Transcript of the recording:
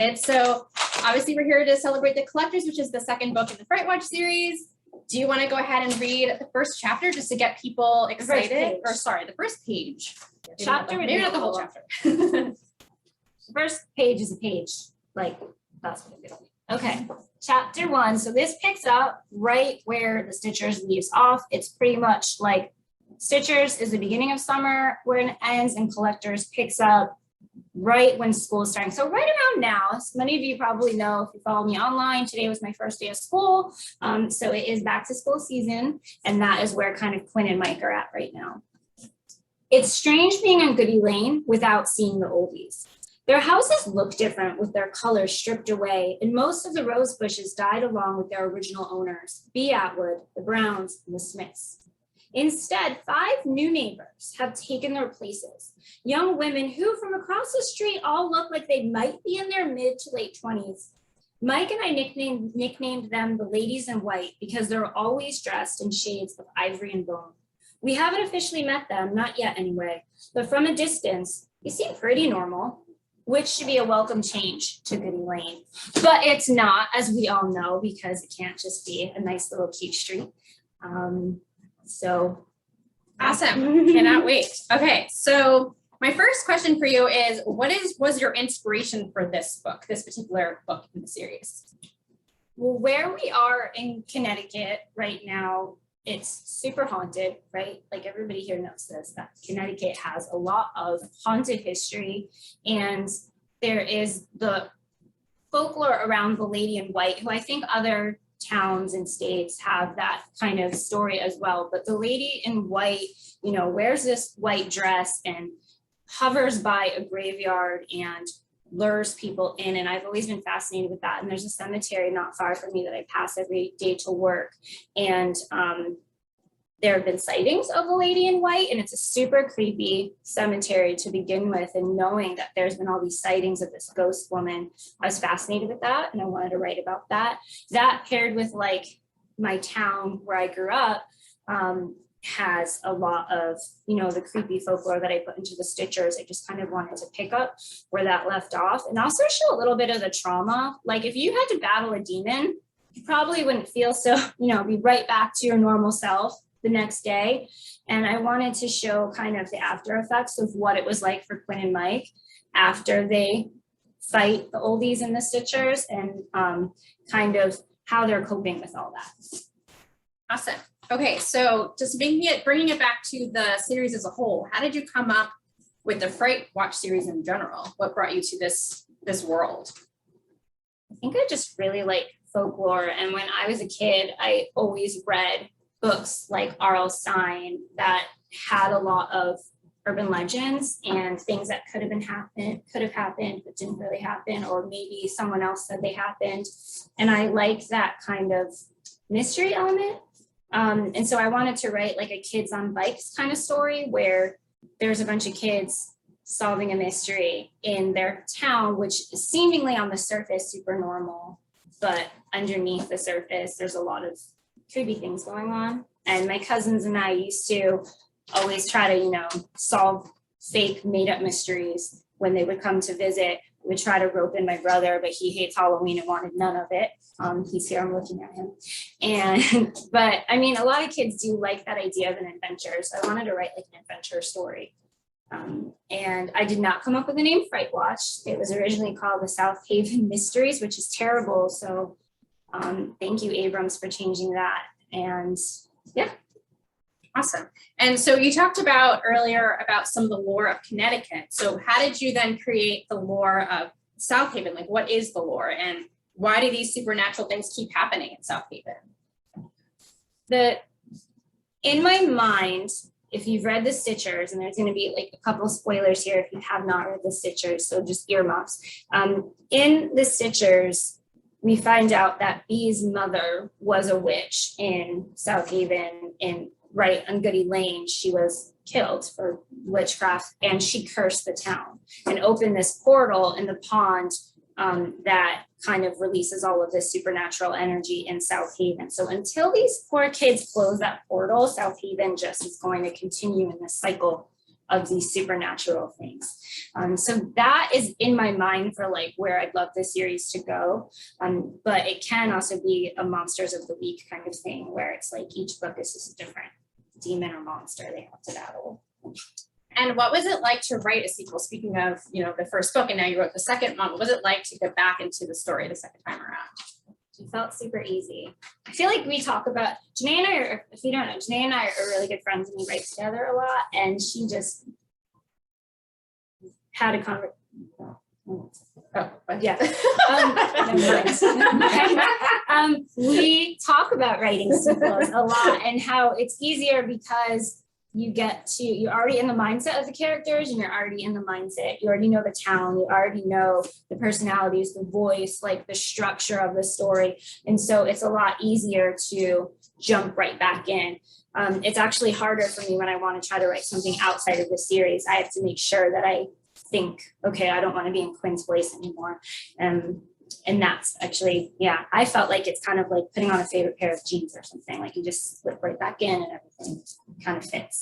excited. So obviously we're here to celebrate The Collectors, which is the second book in the Fright Watch series. Do you want to go ahead and read the first chapter just to get people excited? Or sorry, the first page. Chapter, maybe not the whole chapter. The first page is a page, like that's what it is. Okay, chapter 1. So this picks up right where the Stitchers leaves off. It's pretty much like Stitchers is the beginning of summer, where it ends, and Collectors picks up right when school is starting. So right around now, as many of you probably know if you follow me online, today was my first day of school. So it is back to school season, and that is where kind of Quinn and Mike are at right now. It's strange being on Goody Lane without seeing the oldies. Their houses look different with their colors stripped away, and most of the rose bushes died along with their original owners, B. Atwood, the Browns, and the Smiths. Instead, 5 new neighbors have taken their places. Young women who from across the street all look like they might be in their mid to late 20s. Mike and I nicknamed them the ladies in white because they're always dressed in shades of ivory and bone. We haven't officially met them, not yet anyway, but from a distance, they seem pretty normal, which should be a welcome change to Goody Lane. But it's not, as we all know, because it can't just be a nice little cute street. So awesome. Cannot wait. Okay, so my first question for you is, what was your inspiration for this book, this particular book in the series? Well, where we are in Connecticut right now, it's super haunted, right? Like everybody here knows this, that Connecticut has a lot of haunted history, and there is the folklore around the Lady in White, who I think other towns and states have that kind of story as well. But the Lady in White, you know, wears this white dress and hovers by a graveyard and lures people in. And I've always been fascinated with that. And there's a cemetery not far from me that I pass every day to work. And there have been sightings of the Lady in White, and it's a super creepy cemetery to begin with. And knowing that there's been all these sightings of this ghost woman, I was fascinated with that, and I wanted to write about that. That paired with like my town where I grew up has a lot of, you know, the creepy folklore that I put into the Stitchers. I just kind of wanted to pick up where that left off, and also show a little bit of the trauma. Like if you had to battle a demon, you probably wouldn't feel so, you know, be right back to your normal self the next day. And I wanted to show kind of the after effects of what it was like for Quinn and Mike after they fight the oldies and the Stitchers, and kind of how they're coping with all that. Awesome. Okay, so just bringing it back to the series as a whole, how did you come up with the Fright Watch series in general? What brought you to this world? I think I just really like folklore, and when I was a kid, I always read books like R.L. Stine that had a lot of urban legends and things that could have happened but didn't really happen, or maybe someone else said they happened. And I like that kind of mystery element. And so I wanted to write like a kids on bikes kind of story where there's a bunch of kids solving a mystery in their town, which is seemingly on the surface super normal, but underneath the surface there's a lot of creepy things going on. And my cousins and I used to always try to, you know, solve fake made up mysteries when they would come to visit. We would try to rope in my brother, but he hates Halloween and wanted none of it. He's here, I'm looking at him. But I mean, a lot of kids do like that idea of an adventure. So I wanted to write like an adventure story. And I did not come up with the name Fright Watch. It was originally called the South Haven Mysteries, which is terrible. So thank you, Abrams, for changing that. And yeah. Awesome. And so you talked about earlier about some of the lore of Connecticut. So how did you then create the lore of South Haven? Like, what is the lore, and why do these supernatural things keep happening in South Haven? In my mind, if you've read the Stitchers, and there's going to be like a couple of spoilers here if you have not read the Stitchers, so just earmuffs. In the Stitchers, we find out that Bee's mother was a witch in South Haven, right on Goody Lane. She was killed for witchcraft, and she cursed the town and opened this portal in the pond that kind of releases all of this supernatural energy in South Haven. So until these poor kids close that portal, South Haven just is going to continue in this cycle of these supernatural things. So that is in my mind for like where I'd love this series to go. But it can also be a Monsters of the Week kind of thing where it's like each book is just a different demon or monster they have to battle. And what was it like to write a sequel? Speaking of, the first book, and now you wrote the second one, what was it like to get back into the story the second time around? It felt super easy. I feel like we talk about, Janae and I are, if you don't know, Janae and I are really good friends and we write together a lot. And she just had a conversation. Yeah. We talk about writing sequels a lot and how it's easier because you're already in the mindset of the characters and you're already in the mindset. You already know the town, you already know the personalities, the voice, like the structure of the story. And so it's a lot easier to jump right back in. It's actually harder for me when I want to try to write something outside of the series. I have to make sure that I think, okay, I don't want to be in Quinn's place anymore. And that's actually, I felt like it's kind of like putting on a favorite pair of jeans or something. Like you just slip right back in and everything kind of fits.